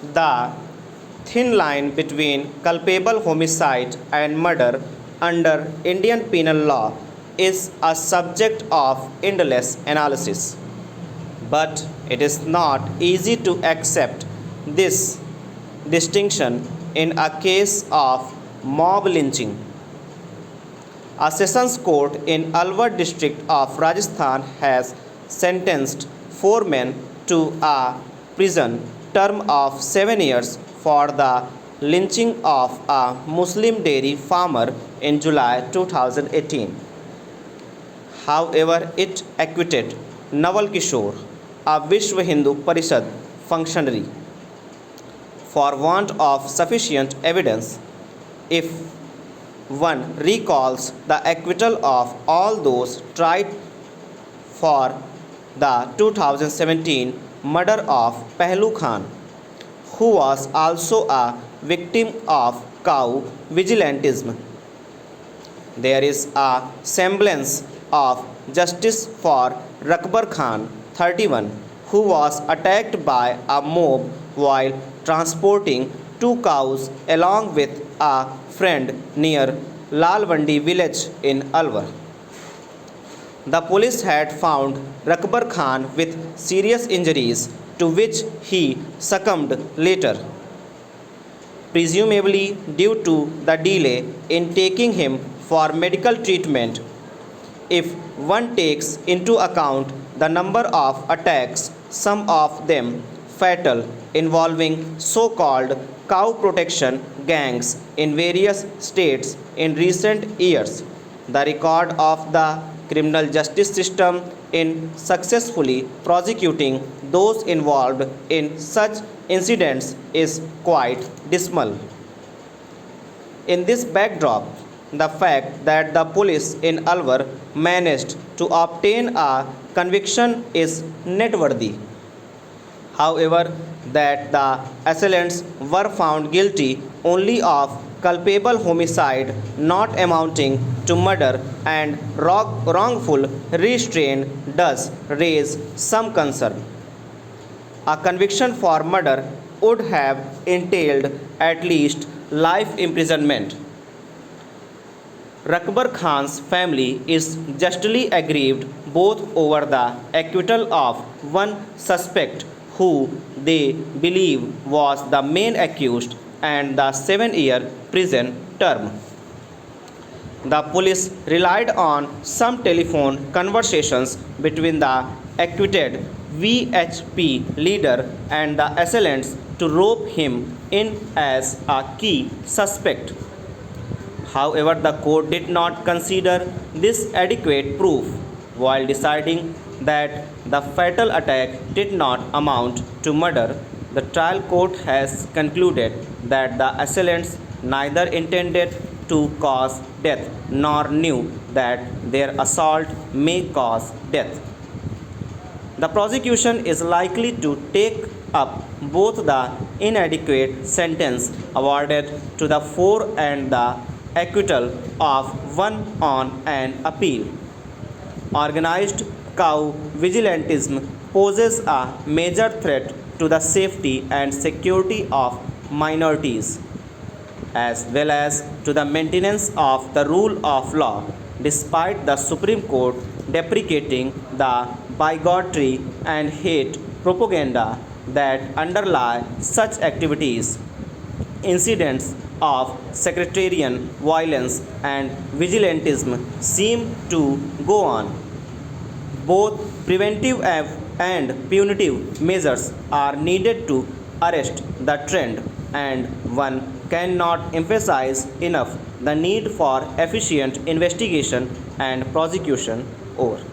The thin line between culpable homicide and murder under Indian penal law is a subject of endless analysis. But it is not easy to accept this distinction in a case of mob lynching. A sessions court in Alwar district of Rajasthan has sentenced four men to a prison term of 7 years for the lynching of a Muslim dairy farmer in July 2018. However, it acquitted Nawal Kishore, a Vishwa Hindu Parishad functionary, for want of sufficient evidence. If one recalls the acquittal of all those tried for the 2017 murder of Pehlu Khan, who was also a victim of cow vigilantism, there is a semblance of justice for Rakbar Khan, 31, who was attacked by a mob while transporting two cows along with a friend near Lalwandi village in Alwar. The police had found Rakbar Khan with serious injuries to which he succumbed later, presumably due to the delay in taking him for medical treatment. If one takes into account the number of attacks, some of them fatal, involving so-called cow protection gangs in various states in recent years, the record of the criminal justice system in successfully prosecuting those involved in such incidents is quite dismal. In this backdrop, the fact that the police in Alwar managed to obtain a conviction is noteworthy. However, that the assailants were found guilty only of culpable homicide not amounting to murder and wrongful restraint does raise some concern. A conviction for murder would have entailed at least life imprisonment. Rakbar Khan's family is justly aggrieved both over the acquittal of one suspect who they believe was the main accused and the 7-year prison term. The police relied on some telephone conversations between the acquitted VHP leader and the assailants to rope him in as a key suspect. However, the court did not consider this adequate proof while deciding that the fatal attack did not amount to murder. The trial court has concluded that the assailants neither intended to cause death nor knew that their assault may cause death. The prosecution is likely to take up both the inadequate sentence awarded to the four and the acquittal of one on an appeal. Organized cow vigilantism poses a major threat to the safety and security of minorities, as well as to the maintenance of the rule of law, despite the Supreme Court deprecating the bigotry and hate propaganda that underlie such activities. Incidents of sectarian violence and vigilantism seem to go on. Both preventive and punitive measures are needed to arrest the trend, and one cannot emphasize enough the need for efficient investigation and prosecution. Over.